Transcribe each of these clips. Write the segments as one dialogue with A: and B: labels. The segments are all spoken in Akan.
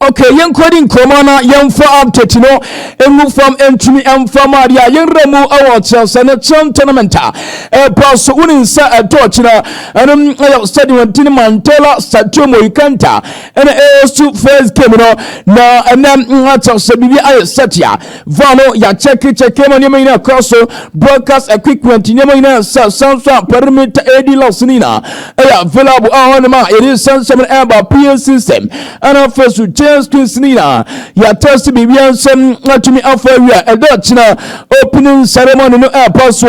A: Okay, young coding Komana, young for update, you know, and move from entry and from Maria, young Remo Awards, and a chum tournamenta. A boss winning a torture, and studying with Tina Mantella, Satumo Ikanta, and a first game, now, and then lots of Sabia Satia, Vano, Yacheki, came on Yamina Crosso, broadcast equipment in Yamina, Sansa, Perimeter, Eddie Lawsonina, available on the mark. It is Sansa Amber PL system, and our first with James Nina, ya test me some to me offer a Dutch opening ceremony no airport,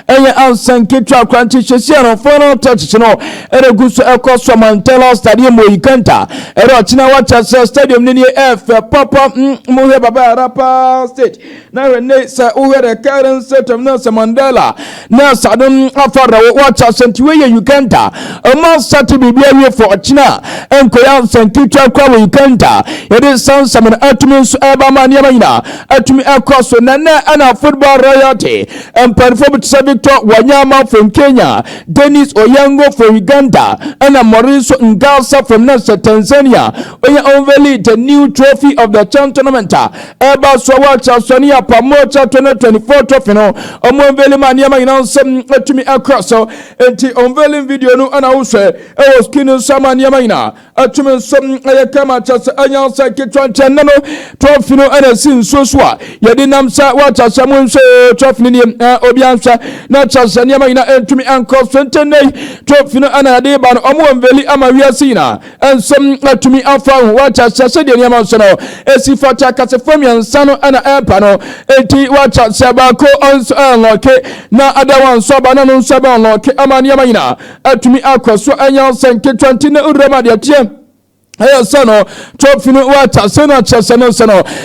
A: and ya answer Kitra Cranty Shesiano, final touch, and a good cost from Mantella Stadium Moikanta, a Rochina Watch Stadium Nini F, Papa Muheba Rapa State. Now, Nate, who had a current set of Nelson Mandela, now sudden offer watch us and Uganda, a month Saturday be for China, and Koyans and Kitra Uganda. It is sounds some atoms Abaman Yamina, Atom Akoso Nana and our football royalty, and performed Victor Wanyama from Kenya, Dennis Oyango from Uganda, and a Mauricio Ngasa from Nasa Tanzania. We unveiled the new trophy of the Chan Tournament. Eba Swawacha Sonia Pamocha 2024 trophy. No, unveiling Manyama in some to me across. So, and the unveiling video no and also I was Kino Samanyamina, Atumen some Ayakama Chas Ayansa Kitran Chanano, trophy no and a sin so swa. Yadinamsa, what a Samuel trophy Obiansa, not Chasanyamina and to me uncle Sentene, trophy no and a deban, Omonveli Amaria Sina, and some to me alpha, what a Sassadian Yamasano, Esifata Casafamian Sano and a Airpano, 80 watch at Sabako on Loke, na other one Sabanano Saban Loke, Amanyamina, to me Akos, Ayan Kitrantina Uramadia. Hey, Sano, trophy no water, Sena Chasano,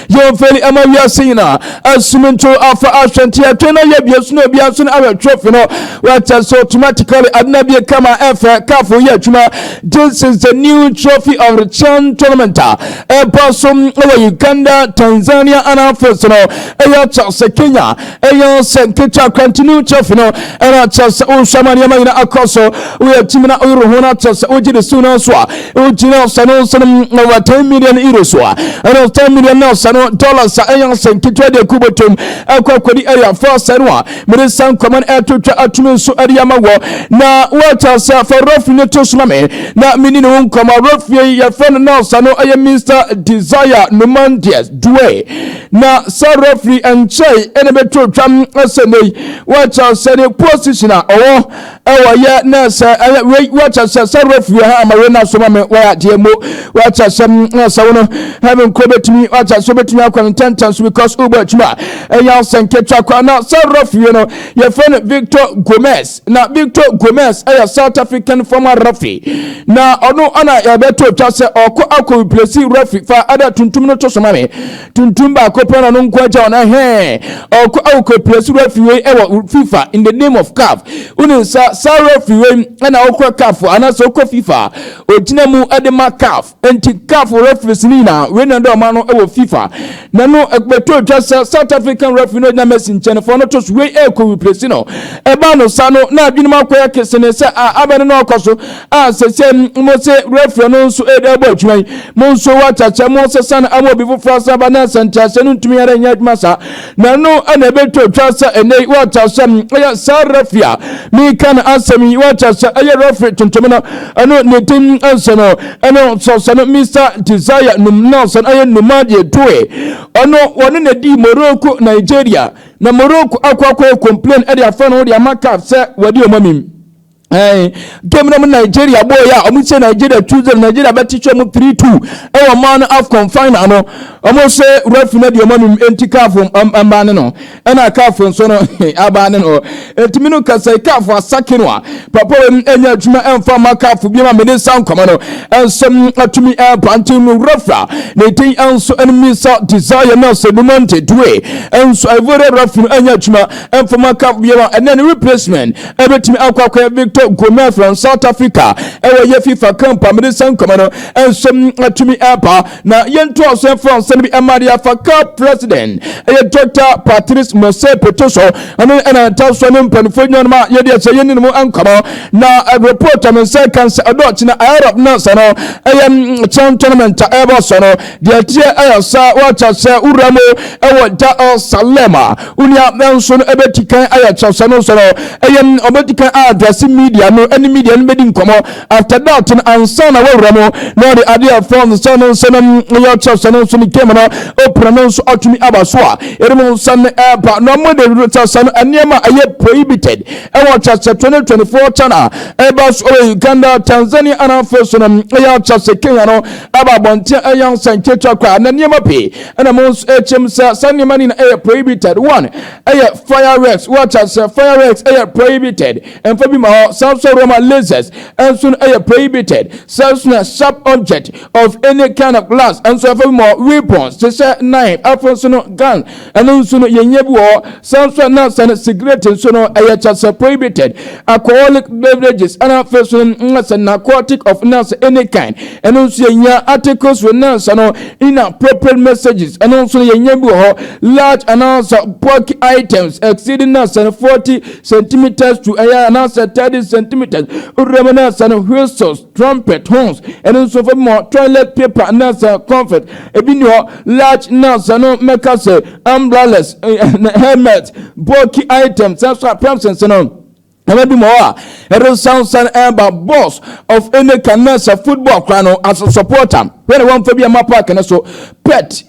A: you very Amaria Sina, assuming to offer Ashantia, Tena Yabias, no Biasun, our trophy no water, so automatically Adnabia Kama F, Kafu Yachuma. This is the new trophy of the Chan Tournament. A person over Uganda, Tanzania, and our first, Ayachas, Kenya, Ayos, and Kita continue trophy no, and Achas, Ushamania Akoso, we are Timina Uruhuna, Uji Suna Swa, Ujino Sano. Over 10 million euros, and 10 million dollars. I am saying to trade the Kubotum, Aqua area first and one. Medicine common air to Atumus Ariamago. Now, what else for rough in the Toslame? Now, meaning won't come a rough your friend now, Sano, I am Mr. Desire Numandias, Dway. Now, so roughly and say, and a metro tram assembly. What else said a position or our yet nurse, what else so roughly, Marina Sumame, where DMO. Watch us some having covered to me, watch us over to me acquaintance because Uber Chuma, and y'all send Ketchakwa. Now, so rough, your friend Victor Gomez. Now, Victor Gomez, a South African former referee. Now, I know Anna Beto Chassa or Coaco replace referee for other Tuntumno Tosomame, Tuntumba Copana non Quaja on a hair or Coaco place referee FIFA in the name of CAF. Unisa, Sa referee and Oko CAF, and also FIFA, Ojinamu Adema CAF. Enti CAF referees nina when ndo mano ewo FIFA na no ekbeto just South African referee na mesin chene for no to we e ko replace no e ba no sano na adwuma akoya kesene se abane no okoso se mo se referee no so e da ba twan mo so wachacha mo se san amo bi fufra sa ba na senta se no ntumi ara nya adwuma sa na no ana beto just enei wachacha ya sa referee mi kan asemi wachacha ya referee tuntumina ano ne tin ansano ano so Mr. Desire Nelson aye Numadi Dwe ono wonu na di Morocco Nigeria na Morocco akwa complain e dia fa no dia maka se wadi omamim game na Nigeria boy ya omu Nigeria choose Nigeria beticho mu 3-2 e man of confine ano omu se referee na di omamim entika from ambane no e na ka from so no abane no etiminu ka sai ka for asake no papa enya adwuma emfa maka for bia me sound come no ensem atumi pantin no referee na tin enso enemy so Desire no se Numandias Dwe enso every referee enya adwuma emfa maka bia and then replacement ebetimi akwa Victor Pedro Gomez from South Africa ewe ye FIFA camp amede sankoma no ensom atumi apa na yento asen France ne bi amade afa cup president Dr. Patrice Mose Petoso ena taso ne mpanifo nyanma ye de se yeni mu ankama na report am say cancer adult na Arab na so no tournament eba so no de tie ayasa wacha se uramo ewo da Salema unia menso no ebetikan ayacha so no so no obetikan address media no any media no bedi nkomo after that ansa na uramo no the idea from so no yacha so no so ni kema no pronounce atumi abaso a eremo san eba no mo de ruta so no aniema aye prohibited ewo chapter 2024 channel eba so Uganda Tanzania ana first no yacha se Kenya no aba bonte ayan sanketwa kwa na niema pe na mo hm sanni mani na prohibited one fireworks watch as fireworks prohibited and for be ma Samsung Roma lasers and soon prohibited Samsung sharp object of any kind of glass and so for more weapons to say knife after gun and soon yenyebu Samsung na san cigarette and so no just prohibited alcoholic beverages and first narcotic of nurse any kind and also yenya articles with nurse and inappropriate messages and also yenyebu large and also bulky items exceeding nurse and 40 centimeters to and also 30 centimeters remnants and whistles trumpet horns and also for more toilet paper and also comfort ebinyo large nurse and make us umbrellas helmets bulky items also perhaps and maybe more it sounds about boss of any cancer football crown as a supporter when one for be a map park and so pet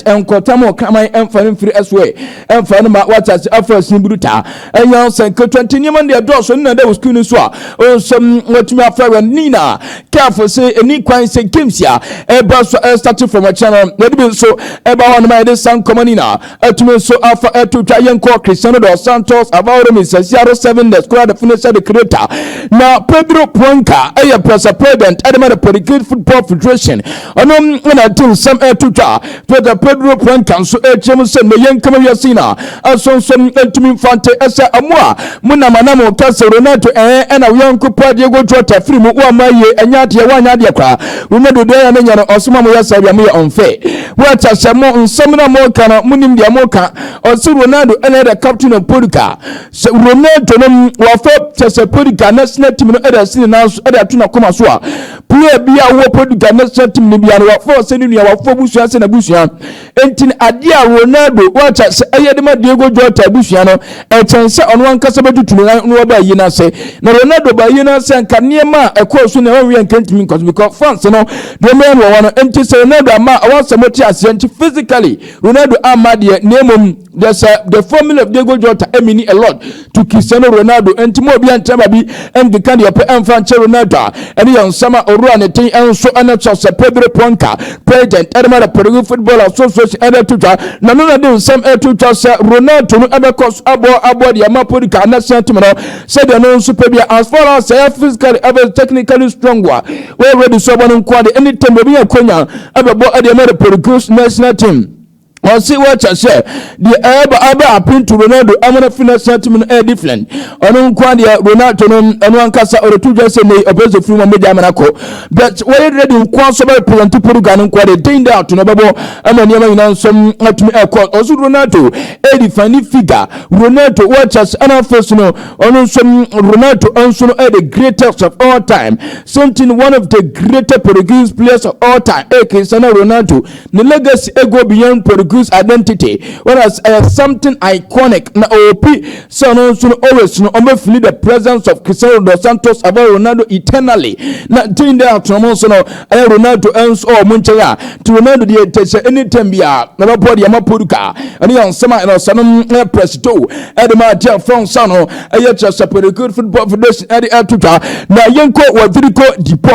A: and Kotamo Kamai and Fanning Free as way and Fanama what as first in Bruta and young Sanko 20 man their doors and there was Kuniswa or some what me after Nina careful say any quine say Kimsia a bus started from a channel maybe so about one my son Comanina to me so after to try and call Cristiano dos Santos about him is 07 the squad the finisher the creator now Pedro Ponca a president Adamant Political Football Federation and when I do some to try the Pedro Ponca so HMS me yen kama yasina aso entumi mfante esa amua muna manamo kase Ronaldo na yanku pa Diego Jota free mu wa maye enyade ya wanya de kwa Ronaldo de ya nya no osoma mo yasa bia me onfe wata samo nsomna mo kana munim dia mo ka osi Ronaldo ene the captain of Portugal so Ronaldo no wa fo tese Portugal national team no eda sini na so eda tuna koma so a player bia wo Portugal national team ni bia no wa fo se ni nua wa fo busuan se na busuan entin adia Ronaldo wacha ayedema Diego Jota busuan no echense ono ankasa betutunu no ba yi na se na Ronaldo ba yi na se nka niema ekoso na wan nkantimi because France no do me no wono enti se Ronaldo ama awasamoti asenti physically Ronaldo amade nemom the formula of Diego Jota emini a lot to Cristiano Ronaldo enti mo bia ntama bi and kan ye pe emfa nche Ronaldo eni yon sama oru anetin enso anacho se Pedro Ponca president Adamara Peru Football Association ede tuja na no de some tuja se Ronaldo no ebekos abo de Amapolica national team no said no super bia as far as physically ever technically stronger we ready so one kwade anytime we be akonya abebo ade Amara Peru national team or see what I say. The ever appeal to Ronaldo, Amana Finance sentiment air different. On Quadia, Ronaldo, and one casa or two just say, opposed from Media Monaco. But where ready in Quasaba Pulan to Purugan and Quadia, ding out to Nababo, and some at me court. Also, Ronaldo, a defining figure. Ronaldo, watch us, and first no, on some Ronaldo, also the greatest of all time. Something one of the greatest Portuguese players of all time. Cristiano Ronaldo, the legacy go beyond Portuguese identity, whereas something iconic na OP so no always no feel the presence of Cristiano dos Santos about Ronaldo eternally na doing that to no Ronaldo ends or munchaya to Ronaldo the tese anytime bia na body amaporuka and yon sama and sanum presto edema tia from sano just a pretty good football federation at the atuta na yenko wadriko dipo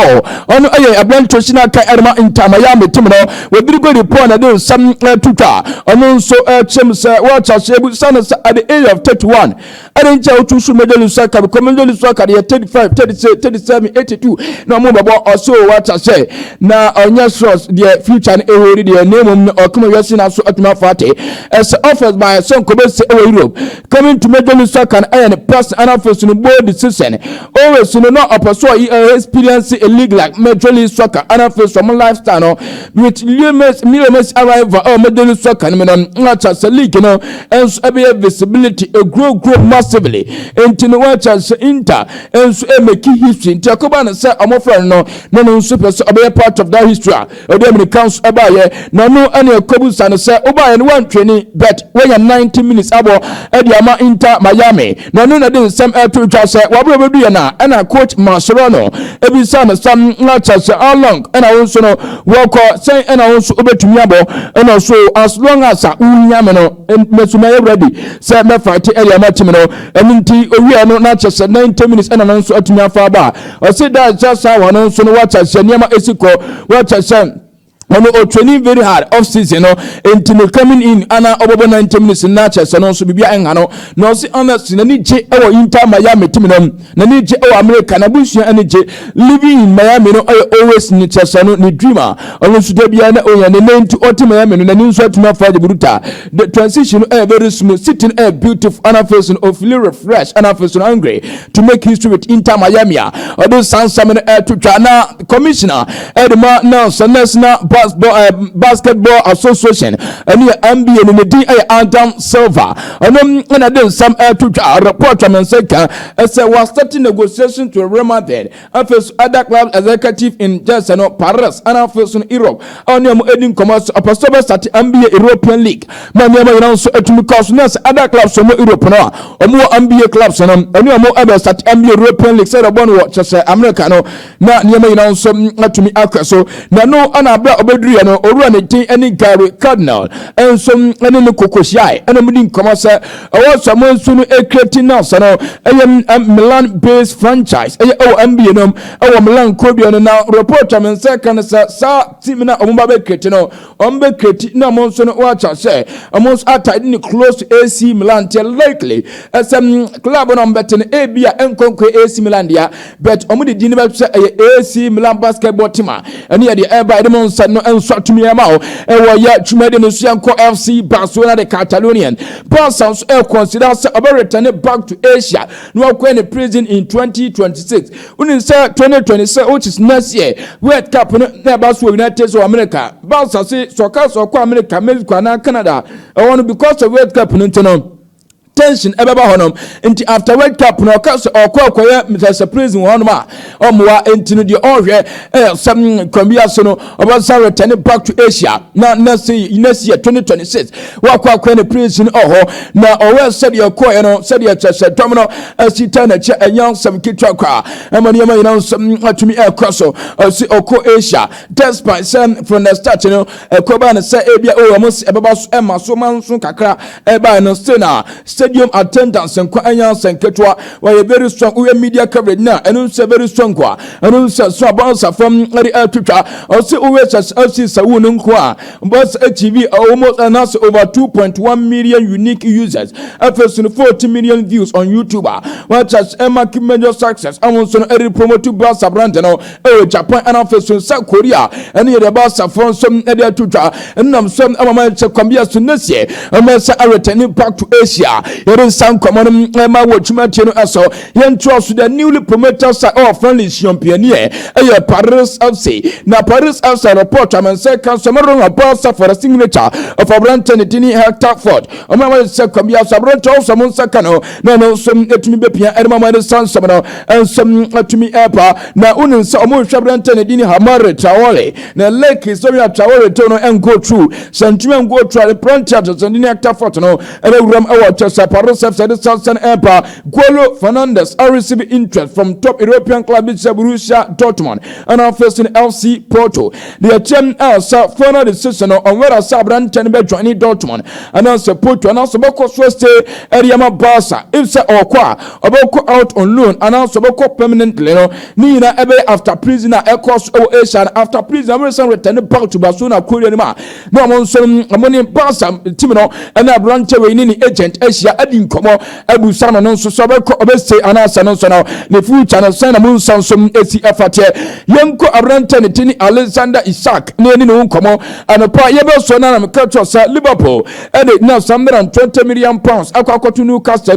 A: ono ablan toshina ka edema in Miami timno wadriko dipo na do some tuta Buruta ɔno nso ɛkyɛm sɛ wɔakyɛ hyɛ bu sana at the age of 31 ɛde nkyɛ wotu so Major League Soccer because Major League Soccer yɛ 35 36 37 82 na ɔmo bɛbɔ ɔso wɔakyɛ hyɛ na ɔnyɛ sros deɛ future no ɛhori deɛ nemom ɔkoma wiase na so atuma fate as offers by Sonko bɛsɛ ɛwɔ Europe coming to Major League Soccer ɛyɛ ne pass anafo so no bold decision always no ɔpɛ so experience a league like Major League Soccer anafo so mo lifestyle no with millions arrival Major League Soccer no not as a league no and so visibility a grow massively into no watch as Inter and so make history into Akoba and say friend no super so be part of that history or the council abaye no any Kobus and say oba and one training but when you 90 minutes abo Ediama Inter Miami no didn't some to just say what we do na and I coach Marcelino every son some not as how long and I also know walk say and I also over to Miabo and also as long as unyameno and mesumay ready say me fight Ediama Timino and inti we are not just 90 minutes and also at Miafaba or say that just how one also watch as Nyama Esiko watch as Ono training very hard off season no into coming in ana over 90 minutes na chess no so bibia enha no see honest na ni je e Inter Miami team no na ni je e America na busia ani je living in Miami no always ni chess no ni dreamer ono so da bia na onya ne nti oti Miami no na ni nso atuma fa de buruta the transition very smooth sitting a beautiful ana face of feel refresh ana face hungry to make history with Inter Miami or those sansamen to na commissioner edema now national basketball association and the NBA in the DA Adam Silva and then some to report and second as was starting negotiation to Real Madrid first other club executive in just Paris and first in Europe on your heading commerce apostle start NBA European League many also to because other clubs from Europe now or more NBA clubs and more other start NBA European League said about what just Americano na nyama na so to me so na no anabra obedru no oru aneti any Gary Cardinal and some any no kokoshai and mudin komasa o someone so no creating now so no Milan based franchise NBA no Milan Kobe no now report am say kan sa team na omba be create no ombe create na mo so no watch say almost attack in close to AC Milan till likely as club no betten AB enkonko AC Milan dia but omudi di ne say AC Milan basketball team and here the air by the mon no enso to me amao e wo ya twumade no so enko FC Barcelona the Catalonian Barca so consider say return back to Asia no akwa in prison in 2026 unin say 2026 which is next year World Cup no na ba so United States of America Barca say so America Mexico and Canada I want because of World Cup no tension ebeba honom nti after World Cup no cause okokoye Mr. President honoma omwa nti no de ohwe some kwambia so no oba return back to Asia na next year 2026 wakwa ne president oho na owe said your koye no said your chese domino asita na che enyan some kitwa kwa amani am you some atumi cross si oko Asia despite some from the start no koba na say ebia o amos ebeba so ema so manso kakra eba no still na stadium attendance and kwanya senketwa were very strong we media coverage now and very strong kwa and so bounce from the Twitter also always as sawu nkwa boss TV almost announced over 2.1 million unique users first 40 million views on YouTube watch as Emma major success and also every promote boss brand no Japan and first South Korea and the boss from some area Twitter and some amama kwambia sunesie and returning back to Asia some common ma watchmatino aso yen trust the newly promoted side friendly championnier Paris FC na Paris FC report am say can some about for a signature of Brandon Tini Hectorford o ma say come ya sabronto some sakano no some etumi bepia edema san some no and some etumi epa na unin say o mo Brandon Tini Hamare Traore na Lake is so ya Traore to no and go through sentiment go through the Brandon Tini Hectorford no and ram our chest Parosef said Southern Empire. Guelo Fernandez are receiving interest from top European club Borussia Dortmund and our first in FC Porto. The attempt also final decision on whether Sabran Tenbe joining Dortmund and also Porto and also Boko Sweste Eriama Barca. If se Okwa Oboko out on loan and also Boko permanently. Nina Ebe after prisoner Ecos Ocean after prison American return back to Barcelona Koreanima. No one some money Barca Timino and a branch away agent Asia Adin Komo Abu Sana non so Sobeko Obese and Asa non so now the future and Sana Moon Samsung ACF Yanko Abrantani Alexander Isaac Nani no Komo and a part Yabel Sona Makatos Liverpool and it now £120 million Aqua to Newcastle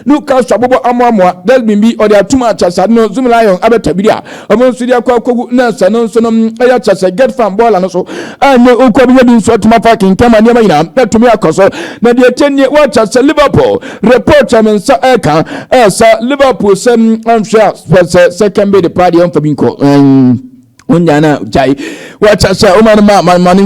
A: Newcastle Bobo Amwa that be or there are too much as I know Zoom Lion Abetabia amongst the Aqua Nasa non so Ayachas get from ball and also and Ukobin sort my fucking camera that to me a coso na the 10-year watch as Liverpool report and sa eka as Liverpool I'm sure second be the party on Fabinco Unyana Jai watch as money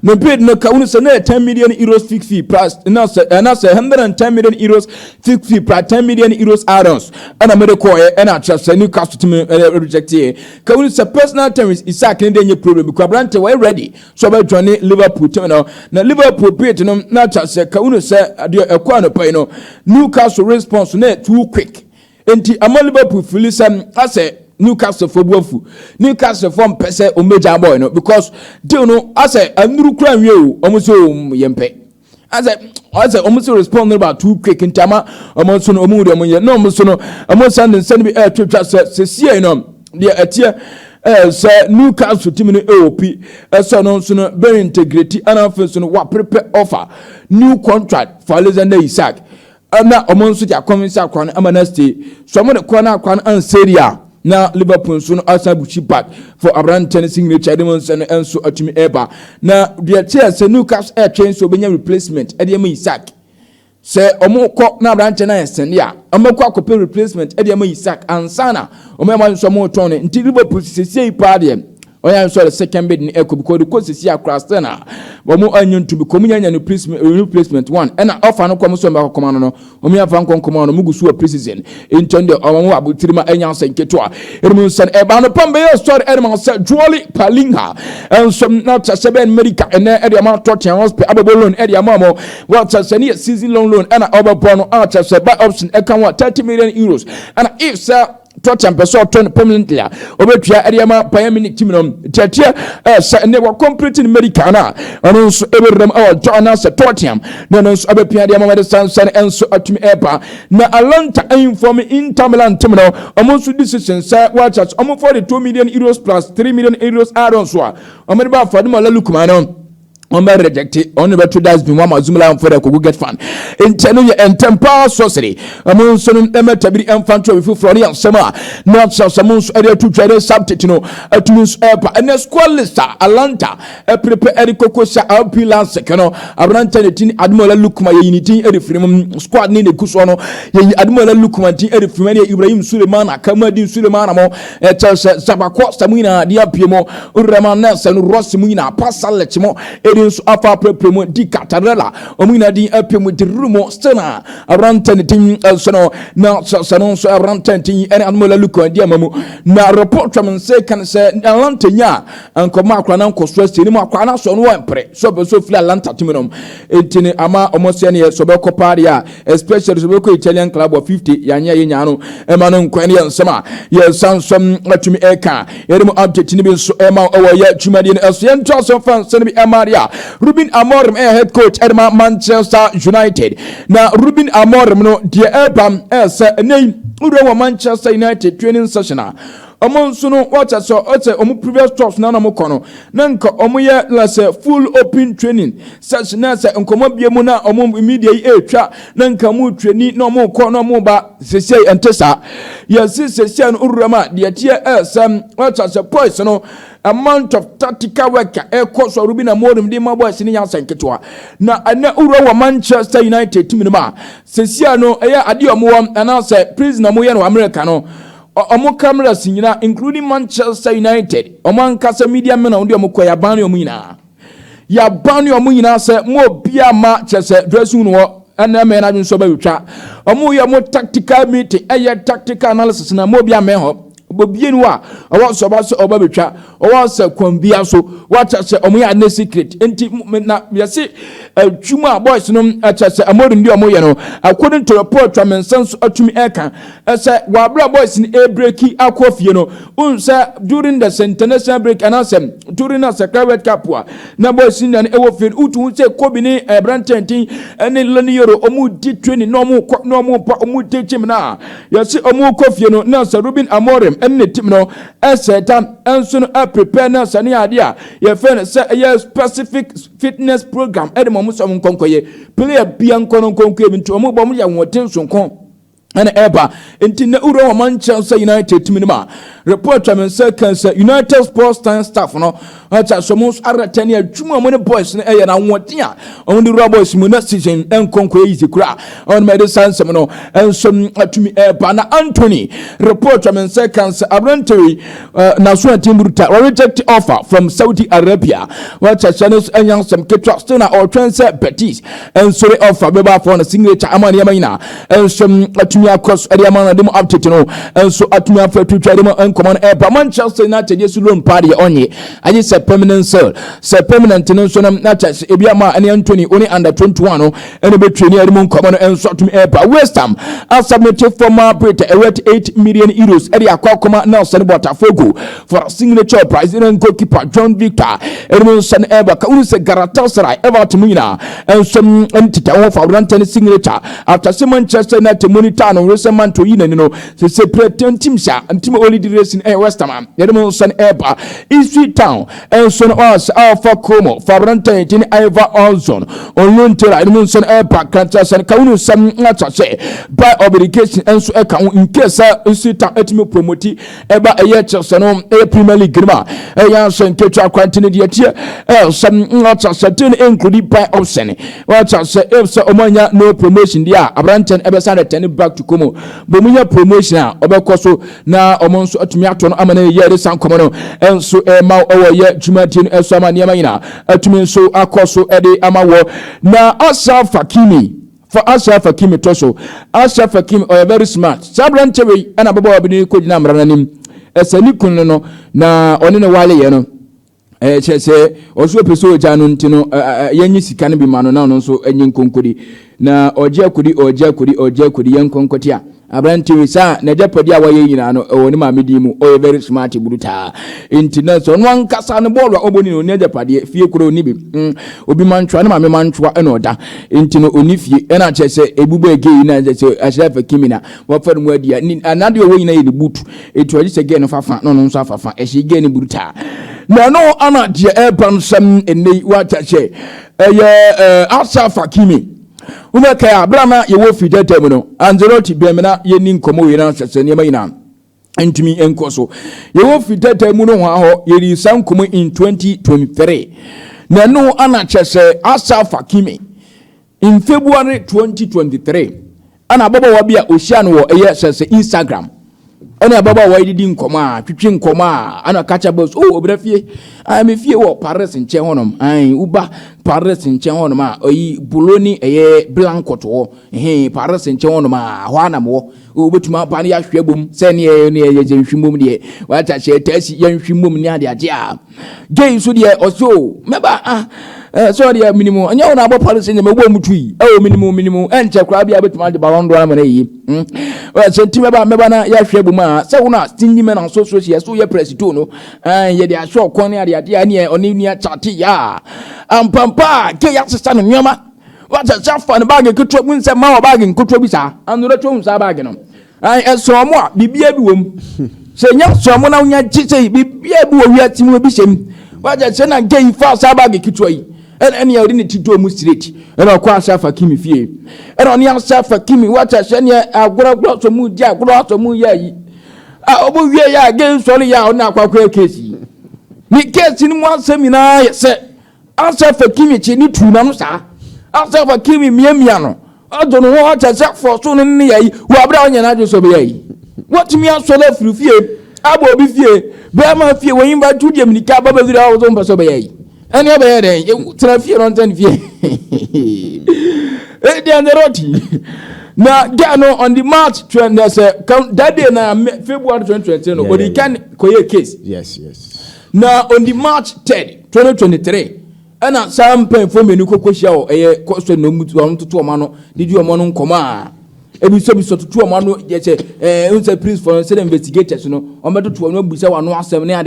A: no bid no kaunus 10 million euros fixed fee plus and that's 110 million euros fixed fee plus 10 million euros add-ons and a medical and I trust a new customer rejected kaunus personal terms is a Canadian problem because Brante were ready so about joining Liverpool terminal now Liverpool beat no not just kaunus a corner pay Newcastle response net too quick enti ama Liverpool Phillips I say Newcastle for Bofu. Newcastle from Pese or Major Boy, no, because do you know, I say, a new crime you almost yempe. I say, almost responding about 2 quick in Tama, almost no mood, no, almost send me air trip just say, no, dear Sir Newcastle team in AOP, as no very integrity and offense what prepare offer new contract for Alexander Isaac. And now amongst the convince Akron Amanasti, some of the corner and Syria. Now Liverpool soon also buchi back for Abraham Tennessee Richards and so Atumi Eba. Now the chairs say Newcastle air train so benya replacement Ediama Isaac. Say omo ko na Abraham Tennessee ya. Omo ko akopɛ replacement Ediama Isaac ansana. Omo ma nso mo tone nti Liverpool sisi party. Oya nso the second bid ni eko because the coach sisi akra na. Omo anyon to be komunya replacement one. And offer no kom so ma komano no. Omo afa nkonkomo no mugusu a precision. Intende omo abutirima enya nketo a. Eremu san eba no pambe yo story eremu say Jolie Palinha. And some not a 7 America and area amount Tottenham Hotspur ababo loan area mamo. What a season long loan and over bono archer say buy option e kan 30 million euros. And if sir Tottenham person turn permanently. Obetua Ariama Payamini Timon, Tatia, and they were completing Americana, and also Abraham or Jonas Tottenham. Then also Abepia Medicine and so at me Epa. Now Atlanta aim for me in Tamilan Timino, almost with decisions, sir, watch us almost 42 million euros plus 3 million euros add-on swap. Omeba for the Lukumano. On by rejected, only about 2 days been one Mazumala for the Kugu get fan. In Tenuya and Tempa Society, among some Tabby and Fanto with Florian Summer, not so Samus area to trade subtitino, a Tunis Airpa, and a squalista, Atlanta, a prepare Ericosa, Alpila Secano, Abrantatin, Admiral Lukma, Unity, Eddie Freeman, Squad Nini Kusono, Admiral Lukma, Eddie Freeman, Ibrahim Sulemana, Kamadin Sulemanamo, Sabakwa Samina, Diapimo, Uramanas and Rossimina, Passalechimo, Afa Premo di Catarella, Omina di Epimo di Rumo Stena, around 10 sono, now Sanon so around 10 and Admiral Luco and Diamamu. Now report from second say Atlanta and Comarca and Uncle Stress in Macana son one pre, so Atlanta Timinum, 18 Ama Omosiania, Sobeco Paria, especially Sobeco Italian club of 50, Yanya Yano, Emanon Quanian Sama, yes, some to me Eka, Edmo object in so Emma over yet Chumadian Elsian Johnson fans send me Amaria. Ruben Amorim head coach at Manchester United. Now Ruben Amorim no the Abraham name Uro Manchester United training session. Among sono what I saw previous talks na mo kono nanka omoye lase full open training such na se nkomo biemu na omo immediate etwa nanka mu training no mo kono mo ba sesei entesa yes sesei no urama de tie some what I say points no amount of tactical work course or Ruben Amorim de mabo sini yan sanketwa na ana uro wa Manchester United team no ma sesei no eya ade omo ana say prisoner mo ye no America no omo cameras nyina including Manchester United omo ankasa media men on de omo koya ban omo nyina ya ban omo nyina se mo bia ma chese dressing no ana me na nso ba witwa omo ye mo tactical meeting tactical analysis na mo bia me ho bobien wa owo so ba so oba betwa owo se kwambia so wacha se omo ya na secret enti na yesi twuma boys no acha se amoru ndi omo ye no according to report wa mensenso atumi eka se wabra boys ni breaki akofie no unse during the international break and asem during the secret cup wa na boys ni na ewo fe utu se kobi ni brantentin ene lani yoro omo di training no omo pa omo teachim na yesi omo kofie no na se Ruben Amorim ene tim no esetam enso no prepare na sane ade a ye fe se ye specific fitness program edemo mo so nkonkoye player bia nkonkonko ebi nto mo bom ya woten sonkon ana eba enti na uro wa Manchester United tim ni ma report am say United Sports staff no acha so mo aratani adwuma mo ne boys no eye na woten a on the boys mo na season nkonko easy kura on me de sansem no enso atumi eba na Anthony report am say Abranteri na so antimburuta reject offer from Saudi Arabia wacha channels enyan some ketwa still na or transfer Betis enso offer beba for na signature amani yamina enso atumi across area man dem update no enso atumi afa twitwa dem common eba Manchester United yesu loan party onye aje se permanent sale se permanent no so na chase ebia ma ane Anthony only under 21 no ene be train ade common enso atumi eba West Ham submitted former Brita worth 8 million euros area akwa Nelson Botafogo for signature president goalkeeper John Victor ene son eba ka unu se Galatasaray Everton mina enso entita won for Brentford signature after Manchester United monitor no recent man to yin no se pretend team sha antim only the race in West Ham ene son eba East Town enso us Alpha Como for Brentford in Ivor Ozone on loan to ene son eba Galatasaray ka unu sam acha se by obligation enso e ka in case East Town etimi promote eba eye Chelsea no Premier League grima ya so nketwa kwantene de tie some acha certain include by option wacha se if so omanya no promotion dia Abranten ebe send ten back to Como bomunya promotion a obekoso na omonso atumi ato no amana ye de san komo no enso ma owo ye dwumati no eso amane amanyina atumi nso akoso ede amawo na Ashraf Hakimi for Ashraf Hakimi tosho Ashraf Hakimi very smart Sabranteri ana baba obini ko dina mrananim esani kun no na one ne wale ye no chese oso peso oja no ntino yanyi sika ne bi ma no na no so enyi nkonkodi na oje akudi yankonkoti a Abranteri sa na japodi a waye nyina no woni ma medi mu o very smart buruta internet so no ankasa no ball oboni no ne japadi fie kuro ni bi obi mantwa na ma me mantwa eno da intino oni fie ena chese ebubu ege na chese Ashraf Hakimi na wo fa mu adia anade wo nyina ye de butu etu aji se ge no fafa no no so afafa e she ge ni buruta na no ana de eban sam eni wata che Ashraf Hakimi umeka abrama ye wo fidete mu no Angelotti bemena ye ni nkomo we na sese ne mayina entumi enkoso ye wo fidete mu no ho ye ri sankomo in 2023 na no ana chese Ashraf Hakimi in February 2023 ana baba wa bia ohia no wo eye sese Instagram ana baba wa didi nkomo a twitwe nkomo a ana kacha boss obrafie me fie wo Paris nche honom uba Paris nche honom a oyi Bologna eye Blancoto wo Paris nche honom a ho anam wo obetuma pa na ya hwebom se ne ye je hwimom de wacha che tasi ya hwimom ni ade ade a gay so de oso meba so de minimum anya wona abo Paris nche megbo mutui minimum enche kra bia betuma de Ballon d'Or na yi so nti meba na ya hwebom a se wona stingi me na so so ye president no ye de aso kon ne ade ade ani oni ni chati ya ampampa ke ya sesa no nyama wacha chafa ne bag ketwa mu nse ma bag nkotwa bi sa anura twa mu sa bag no eso mo a bibia bi wom se nya so mo na unya chiche bibia bi wo wi atimu bi sem wacha se na gay fa sa bag ketwa yi ene ya odi ne tito mu straight ene kwa Ashraf Hakimi fie ene oni Ashraf Hakimi wacha se ne agoragoro so mu dia agoro so mu ya yi obo wie ya gay so ya ona akwa kesi ni kesi ni mo asemi se Ashraf Hakimi chi ni tuna no sa Ashraf Hakimi miamia no adono ho acha se for so no ne yayi wo abra onya na so be yayi what me asola frufie abo obi fie be ma fie wo yimba tudie mnika baba zira wo so mba so be yayi ani obe yede tra fie no ntan fie they are the roti. Now, no on the March 20, that day na February 2020, no, but he can create case.
B: Yes.
A: Now on the March 3rd, 2023, and at some point for me, you could show a question no mutu to 2 mano. Did you a monon command? Every service to 2 mano, yes, a priest for investigators, you know, or matter to no busa one was 7 years,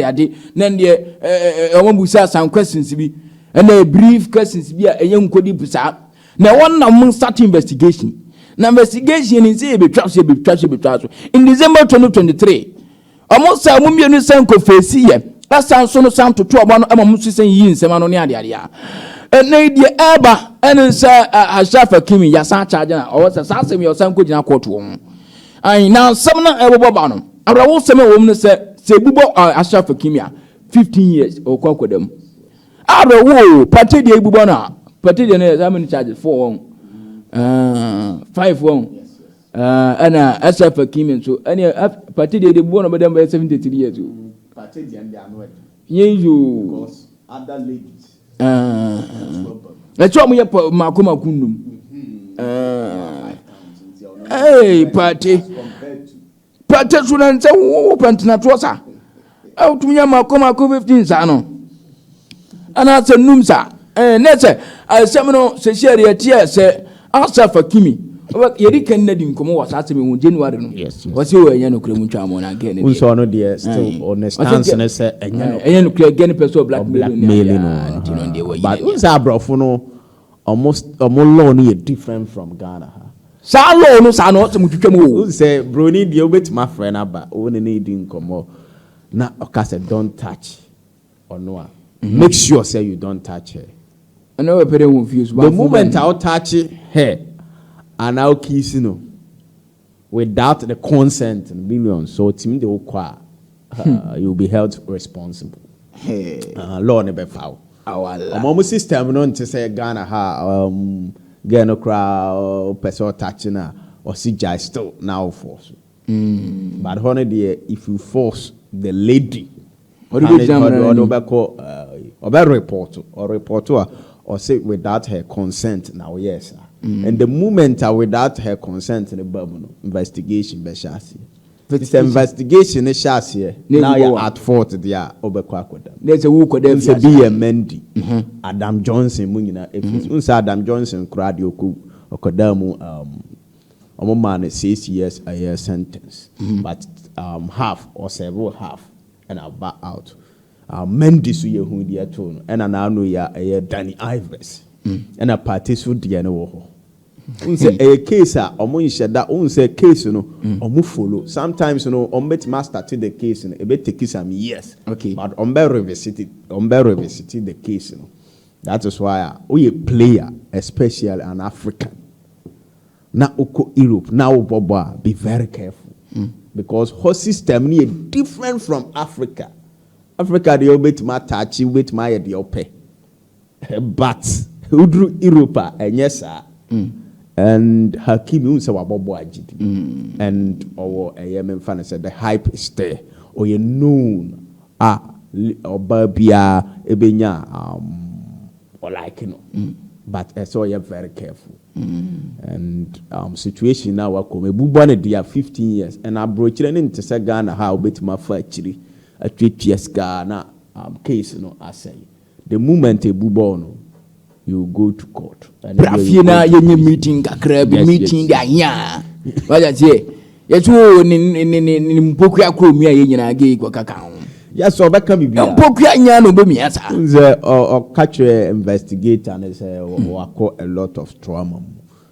A: then the one busa some questions be, and a brief questions be a young cody busa. Now, one among start investigation. Now, investigation is a trash. In December 2023, almost a woman in San Cofesia. That sounds so sound to 2 1 Musi yin Semanonia. And the Eba and Ashafa Kimi Yasa Charger or Sasami or some good in our courtroom. I now summon Ebobano. I will some woman say Bubo Ashafa Kimia 15 years or conquer them. I will party the Bubana, party the examining charges 4 5 1 and Ashafa Kimi. So any party the one of them by 73 years. You because other ladies. Let's try me up Makuma Kundum. Hey, party. Party shouldn't say open to Natrosa. Out to me, Makuma 15 Sano. And I said, Numsa. And that's it. I seminal Cecilia Tia said, I'll for Kimi. But Eric and Nedin come was asking me in January. Yes. What's your Yano Cremucham again? We saw no dear still on the stance and I said, and you again, person blackmailing. But who's our brofono almost a more lonely different from Ghana? Salo no Sano to come who say, Bruni, deal with my friend, but only needing come more. Now, Ocasa, don't touch or no. Make sure, say you don't touch her. I know a very confused. The moment I'll touch her. And now kiss without the consent and billions, so Tim de Okwa, you'll be held responsible. Law never foul. Our system known to say Ghana Gano crowd, person touching or see jai still now force. But honey dear, if you force the lady, or reporter or say without her consent, now yes. And the moment without her consent in the bubble investigation, it's investigation is chassis. Now you're at fault. They are over. There's a who could be a Mendy, Adam Johnson, Munina. If Adam Johnson, Cradio, or Kodamu, a man 6 years a year sentence, but half or several half, and I'll back out. Mendy, so you who dear tone, and an anno ya Danny Ivers, and a party so dear no. Unse a case omo yisheda unse case no omo follow sometimes bet master to the case no e be take some years okay but revisit the case that is why we a player especially an African na uko Europe now bobo be very careful because her system is different from Africa they obet ma touch with my the ope but udru Europe and yes and Hakim unsa wabobo agidi and our yemen fan said the hype is there or you known or babia ebenya or like but so you're very careful and situation now come bubane dia 15 years and abrochire ne ntese Ghana how betima fa achiri atwetwe Ghana case no asay the moment a bubono you go to court. Brafina yenye meeting kakrebi meeting da nya. Waja tie. Yetu ni mpoku ya kromia yenye na age kwa kaka. Yes, obeka bibia. Mpoku ya nya no be miasa. Nze catch investigator and say wako a lot of trauma.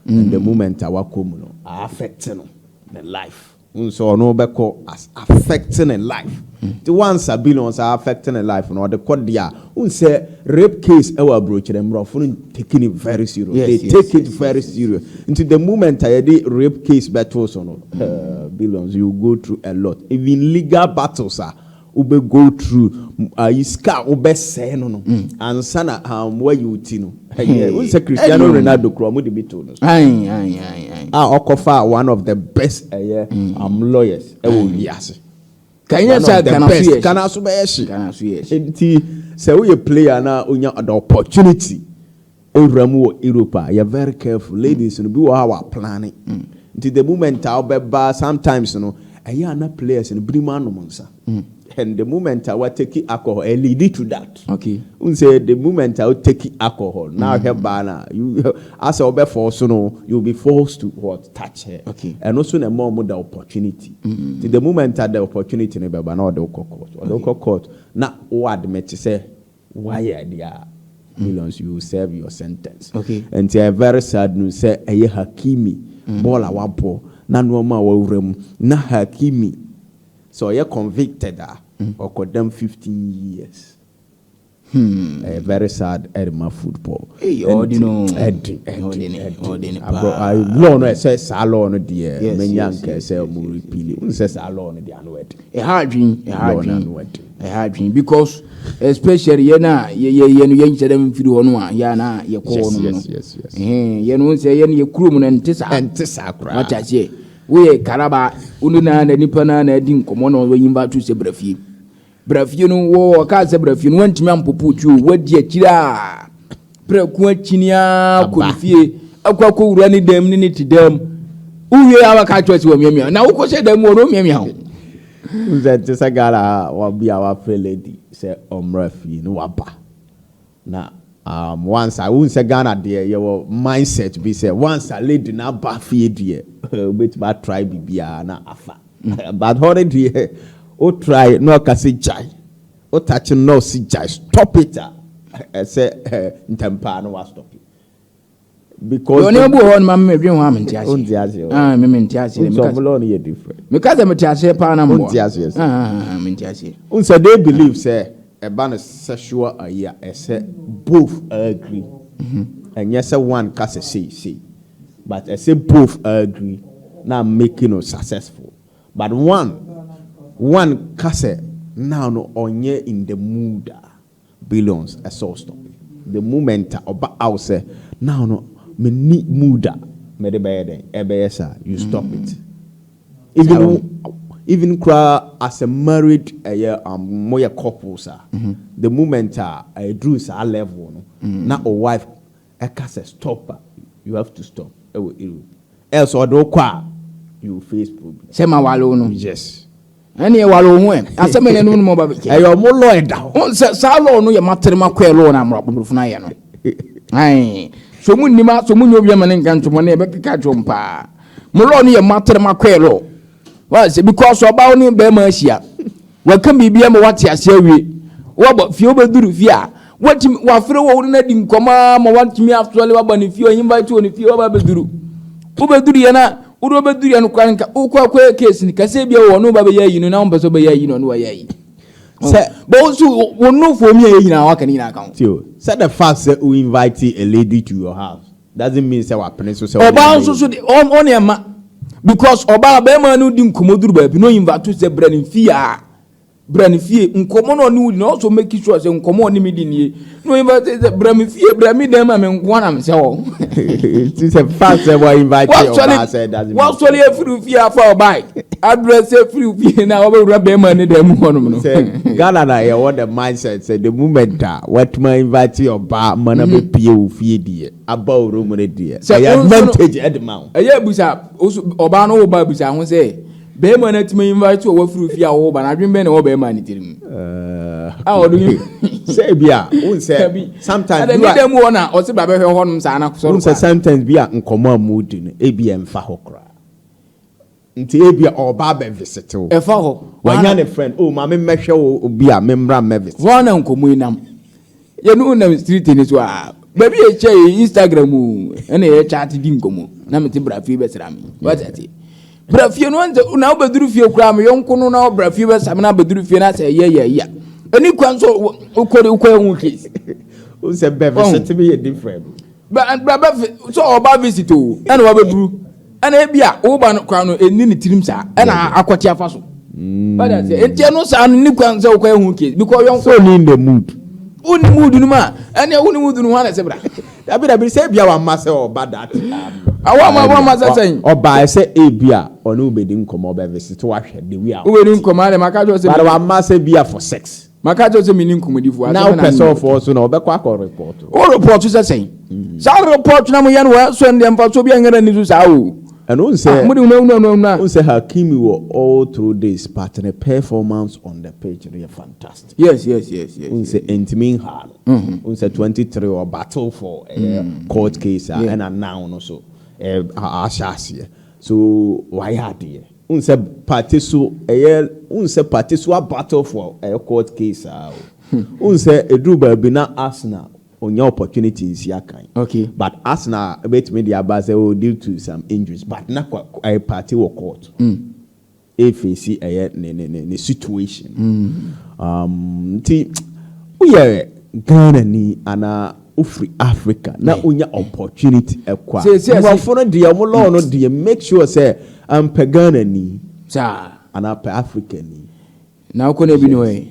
A: And the moment awako no affecting the life. So no beko as affecting a life. The ones are billions are affecting a life. No, the court there. Say rape case our approach them taking it very serious. Yes, they take it very serious. Into the moment I did rape case battles on billions, you go through a lot. Even legal battles are ube go through iska ube say no and sana where you tino. We say Cristiano Ronaldo kromo de bitono. Okofa one of the best lawyers. Yes. Can you say can I say we a player now unya the opportunity
B: Ramu Europa, you're very careful. Ladies, you know, our planning. Until the moment I'll be sometimes, you know, I are not players in Briman Monsa. And the moment I will take alcohol, I lead to that.
A: Okay.
B: Say the moment I will take alcohol, now have banner. You as I'll be forced, you know, you'll be forced to what touch her.
A: Okay.
B: And also the more the opportunity. To the moment I had the opportunity, never ban or the court. Or the court. Now what me to say why are millions you will serve your sentence.
A: Okay.
B: And they are very sad news say a Hakimi bola wapo na normal wa na Hakimi. So you're convicted or condemned 15 years. Very sad Edma football.
A: Hey, ordinary.
B: I no say salon dear. Men young say more repealing. Says salon the unwed.
A: A hard dream. Because especially you said them feed on one. Yana, your call.
B: Yes.
A: You know, say your crewman and Tessa. What I say. We Caraba, Ununa and Nipana and Edin Common when you invite to say Brafi. Brafi, no war, Casa Brafi, went to Mampo put you, what dear Chila. Prequentinia, Kufi, a quaco running them in to them. Who are catchers who are now, who said them more room?
B: That just a gala will be our fair lady, say Omrafi, no wapa. Now. Once I won't say Ghana dear, your mindset be say once I laid in a buffy dear, which bad try be na afa. But horrid dear, oh try no kasi jai, oh touch no si jai, stop it. I say Ntampano was stop it. Because
A: you never on my dream woman,
B: Tiasio.
A: Ah, Mimentiasi,
B: so different.
A: Because I'm a Tiasi Panama.
B: Yes.
A: Mintiasi.
B: So they believe say a ban sexual a year, I said both agree. And yes, one case say, but I say both agree. Now making it successful. But one case now no on ye in the mood belongs a soul stop. The moment about I say now no me need mood me the bed you stop it. Even cry as a married more couple, sir. The moment I drew a level, now a wife, I can say stop. You have to stop. Else or do qua you face problem.
A: Sema walo
B: Yes.
A: Any walo when I say me no more baby.
B: Ayo mo lawyer down.
A: On say sa law no ye matter ma kwa law na mro funa ye no. Ai so mun ni ma so mun obi ma ne nkan to mo na e be ka jompa. Mo law no ye matter ma kwa law. Well, because about only Bemasia. Welcome be a what ya say we. What few do via. What Wafro wouldn't in Comma, want me after all, but if you invite to if you ever do. Ubeduriana, Urobedurian Quanka, Uqua case in Casabia or no baby, you know, but obey you know why. Those who will know for me in our can account.
B: Said the fact that we invite a lady to your house doesn't mean our princess or
A: on a because Oba Bema no dim komoduru ba bi no invite to say branifia nkomo no ni no also make sure say nkomo ni medi nie no invite say branifia brami dem am nko na me say wo
B: it is a fact that we invite Oba say doesn't
A: what so le free fia for buy address free fia na Oba Bema ni dem ho no
B: say Ghana na you want the mindset say the moment what my invite Oba mana be pie wo fie die about room re die say advantage edma
A: aya busa Oba no Oba busa ho say Bema na ti me invite wo free fia wo ba na dwen be na wo Bema ni tirim
B: say bia won say sometimes
A: you are dem wona o se ba be hwe ho no sa na so
B: sometimes bia nkomo amudi no e bia mfa ho kra nti e bia Oba be visit wo
A: e fa ho
B: wanya ne friend ma me mehwe wo bia me mra me visit
A: wona nkomo inam ye no na street ni so baby e che Instagram ene e chat di nkomo na me ti brafi be sra mi what ati brafi no na obeduru fie kura me yonko no na brafi be sam na obeduru fie na say ye eni kwan so ukore hu case
B: o se be visit me different
A: but so Oba visit o ene wa beduru ene bia wo ba no kwan no eni ni tirim sa ene akwati afa so but that enti no sa ni kwan so ukore hu case because yonko
B: so ni in the mood
A: uni mood no ma ene uni mood no ha na se bra
B: abi say bia wa ma say Oba that
A: awa ma say
B: Oba say e bia onu obedi nkomo Oba visit wa hwe the way out
A: obedi nkomo ale maka jo say
B: but wa ma say bia for sex
A: maka jo say mini nkomodifo
B: now person for so na obekwa ko report
A: o report say Sa report na mo yan wa so ndem fa so bia ngara ni so sa o.
B: And on say
A: on
B: say Hakimi were all through this part and the performance on the pitch they are fantastic.
A: Yes.
B: On say Intimin Hall. On say 23 or battle for court case and now also Ashasi. So why had here? On say party so a battle for a court case. On say Edruba Bina Arsenal. On your opportunities,
A: okay.
B: But Arsenal, bet me the base will due to some injuries, but not a party or court. If you see a situation, we are Ghana ni ana Ufri Africa. Now on your opportunity acquire. Well, for the Amolo no dear, make sure say Ghana ni an upper African ni.
A: Now couldn't be no way.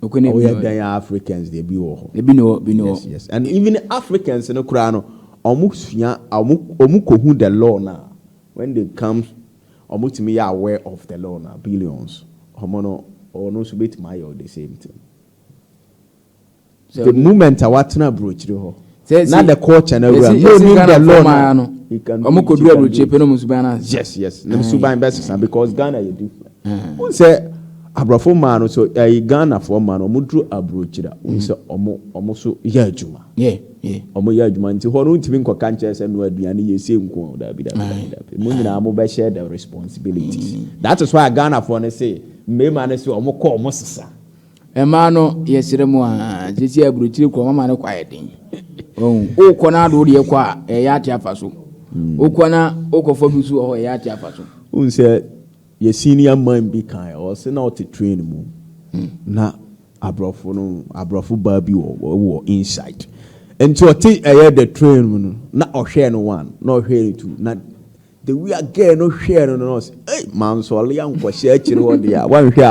B: We are Africans, they be all. Yes. And even Africans in the crown, almost who the law now. When they come, almost me are aware of the law now, billions. Homono or no subit my or the same thing. So the moment I want to broach the whole. Not the court and everyone. The law. Yes. Let me subai best because Ghana is different. Who say? Abrafo man so Ghana for man omudru abrochira unse omo so ya adwuma omo ya adwuma nti ho no ntimi nkoka nche se no aduane yesi nko da bi mo nyina mo be share the responsibilities. That is why Ghana for ne say me man say omo ko omo sesa
A: e ma no yesire mu a jesi abrochire ko mama ne kwaye den o ko na do de kwa e ya tia faso o ko na o ko fo bisu o ya tia faso
B: unse your senior man be kind or say not to train mu na abrofo baby or inside and to take the train mu na o share no one no share two na the we again no share no hey man so ali an ko share chiri wo dia wan hwe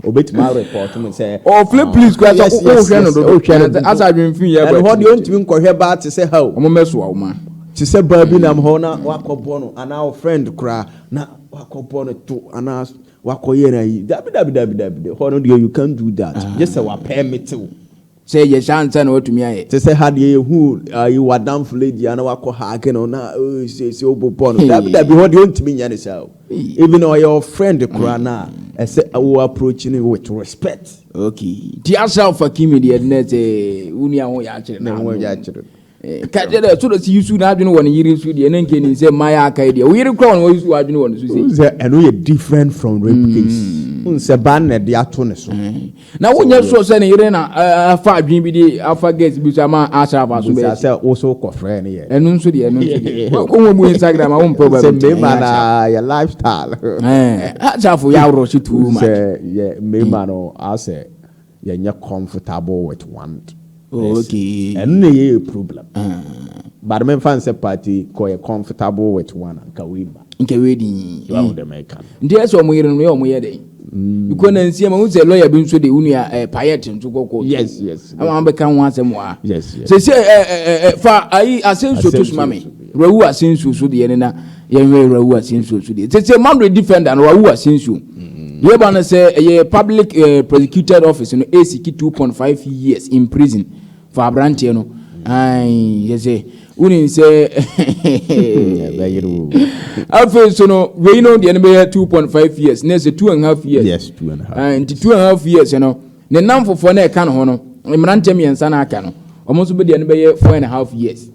B: obet ma report me say
A: oh flip please go o share no do as I been fin ya
B: and what you ntimi nko hwe ba to say how
A: o mo meso o ma
B: to say baby na ho na wakobo no and our friend kra na wakobo to ana wakoye na yi dabi ho no you can't do that just say wa permit
A: say ye chance na otumi aye
B: to say had ye who you were down for lady ana wako hake no na say obobo no dabi ho de ontimi nya ne say even your friend kra na say we approaching with respect
A: okay ti yourself Hakimi de net uni an ho ya kire na
B: ho ya kire
A: Kajere so that you should have been one year so the NK say Maya Kadia. We recall when you are doing one to say.
B: And we are different from rape case. Unseban the atones.
A: Now when you saw saying Irena 5 GBD Alpha Gates Busama Asha
B: say also cofre here.
A: And unso the Instagram I won't probably
B: your lifestyle.
A: That's for your Roshi too much.
B: Yeah, me I say you're comfortable with one.
A: Okay.
B: And no problem. But my fancy party quite comfortable with one and Kawima.
A: Nkewedi.
B: You are the American.
A: Ndiye so mo yire no yo mo yede. Because na nsia ma wo say lawyer bi nso de unia payet nso kokko.
B: Yes.
A: Ama be kan ho asem wa.
B: Yes.
A: Say fa ayi asenso to sumame. Rawu asenso so de na ye rawu asenso so de. Say man defender na rawu asenso. You want say a public prosecuted office in ACK 2.5 years in prison for Abranti, no. You say, we say, I feel so. No, we know the enemy 2.5 years, next 2.5 years.
B: Yes, 2.5.
A: And 2.5 years, you know. The number for ne can hono. Imrantemi and Sana cano. Almost be the enemy 4.5 years.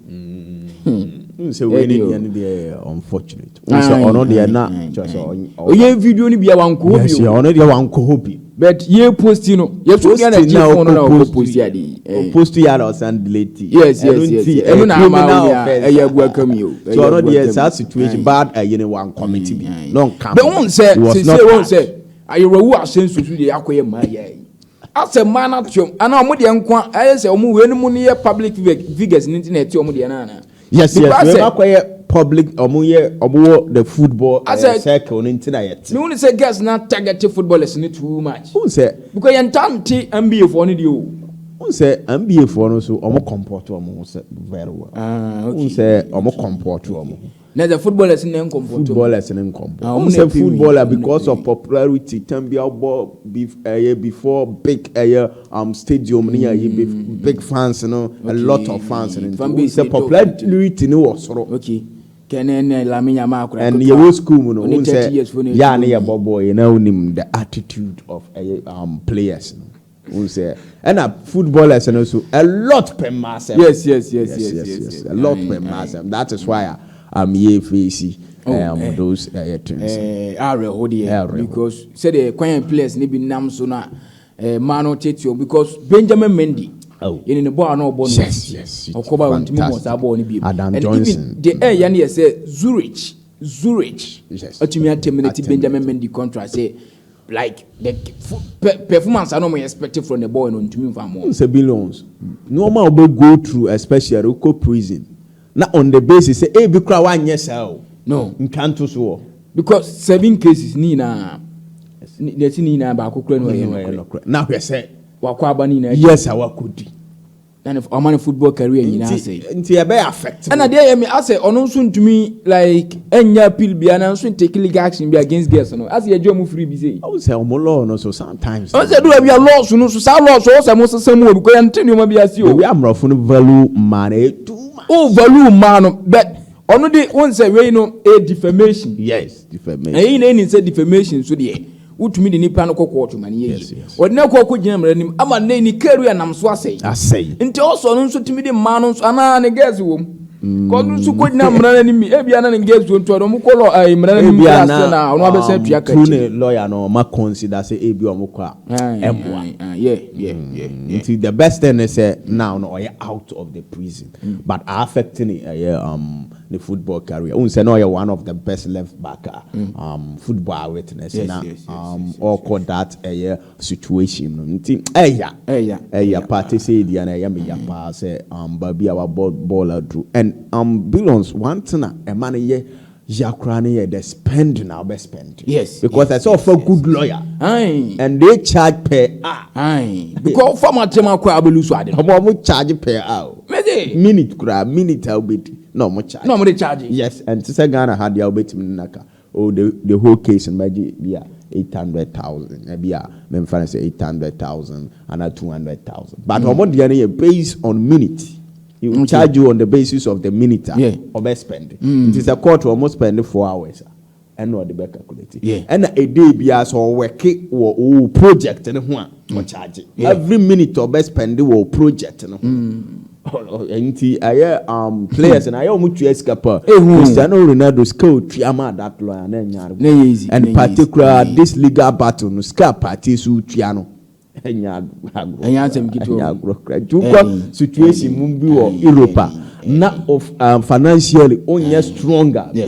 B: So we need the unfortunate. So on the na just
A: ye video ni bia wan ko
B: bi o no de wan ko hobi
A: but ye post no ye so ga na ji phone na post ya di
B: post ya or send delete
A: yes e na ma ya bu akam yo
B: so on the that situation bad you know one committee bi no come
A: but won say ayewu asensu su de akoye ma ya ase man atwom ana omo de nko aye say omo we ni mu ne public figures ni internet omo de na na
B: yes we akoye public omo the football circle in internet
A: me won say guys na target footballers ni too much
B: who say
A: because yan tanti NBA for ni di o
B: On say NBA for no so omo comport omo very well.
A: Okay.
B: On say omo comport omo.
A: Now the footballers in them comport.
B: Footballers in comport. On say footballer because of popularity Tambia before big stadium near big fans a lot of fans and say popularity no was
A: okay. And
B: you was school no say yeah near bobo you know the attitude of players. And footballers and also a lot per mass.
A: Yes.
B: A lot per mass. That is why I'm here facing those things.
A: Because say the quiet players maybe nam so na Mano Tetio because Benjamin Mendy.
B: Oh,
A: in the bar no bonus.
B: Yes.
A: Adam
B: Johnson.
A: The air yani say Zurich.
B: Yes.
A: Ultimately terminated Benjamin Mendy contract say. Like the performance I know we expected from the boy on to me for more.
B: It's a billions. Normal we go through, especially local prison. Not on the basis say, hey, because one yes,
A: no,
B: in can't so
A: because 7 cases Nina. There's Nina about
B: now we say,
A: yes,
B: I could.
A: And if I'm football career, you know, say,
B: until be affected.
A: And I dare me, I say, on soon to me like any appeal be announced, take legal action be against girls. As your job free busy.
B: I would say, no, so sometimes.
A: I said, do we are lost, so some lost, also most of some more because I'm telling you, maybe as you.
B: We are rough on value money too much.
A: Oh, value man, but only once a way, a defamation.
B: Yes, defamation.
A: And any said defamation, so the. Utumi de nipa no kokko man ye. O na kokko gina mranim ama na ni career nam so asay. Nti also no so tumi de man no ana ne girls wo. Ko no so ko gina mranim e bia na ne girls wo nto do mo kolo ai mranim class na ono abese tua ka.
B: Tune lawyer no ma consider say e bia mo kwa eboa.
A: Yeah.
B: Nti the best thing is say now no out of the prison but affecting the football career. Unse no you one of the best left backer football witness na all call that situation nti party say dia na ya me ya pa say baby our ball through and billions one thing a man ye yakra na the spend now be spend because I saw for good lawyer and they charge per hour
A: because former tema kwa abelu so ade
B: mo charge per hour minute I'll be no more charge.
A: No more charge.
B: Yes, and to Ghana had the albeit naka. Oh, the whole case in Maji be 800,000. Maybe Memphis say 800,000 and 200,000. But how much the based on minute? He will charge you on the basis of the minute or best spend. It is a quarter almost spend 4 hours. And no the back calculate. And a day be as or work or project and one charge. Every minute or best spend will project and nti players and I almost escape Cristiano Ronaldo skill triama that lawyer na nya and particular this legal battle no skill party su triano enya situation mumbi or Europa na of financially only stronger
A: ya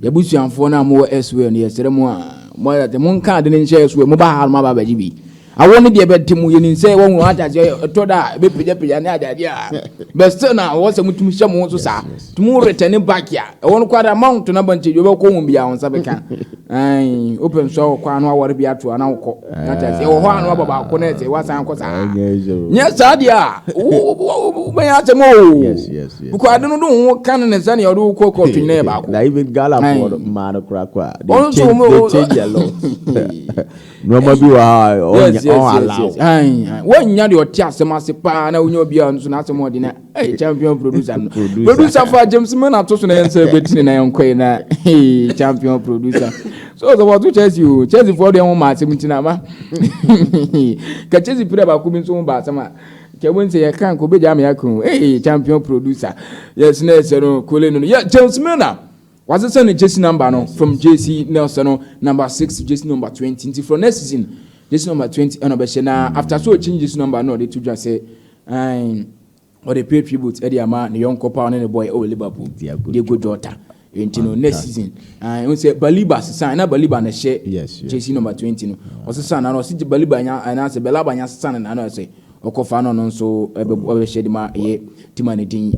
A: busuanfo na mo SW no yesere mo mo ya mo nka de nche SW mo ba ha ma ba ba jibi awon de be temu ye nse won ataje to da be peja na adade a but still na wo se mutum hye mo so sa tumu return back ya won kwada amount na banche jo be ko won bia won sabeka ai open so kwa no awore bia to na wko ataje wo ho anu baba ko na ese wasan ko sa nya sa dia be ya temo because ade no do kan ne sane yodo ko ko twin na ba ko
B: na even gala for man krakwa they change a lot no ma bi wa
A: when nya de oti asema pa na onye obi anso na asema odi na champion producer no producer for James Mena to so na yense betini na yonkwe na champion producer so about to Chelsea for the one match mitina ma ka Chelsea pira ba ku bi so ba asema ke won say kan ko be jam yakun champion producer yes na no kole no yeah James Mena was the send jersey number no from JC Nelson no number 6 jersey number 20 until from next season this number 20 and obeshena after so change this number no they to just say or they pay tribute Eddie Ama the young couple and the boy Liverpool they go daughter you next season we say Baliba sign na Baliba na share JC number 20 no o sign na no si Baliba nya na say Belaba nya sign na no say okofa no so e be share di ma ye timane din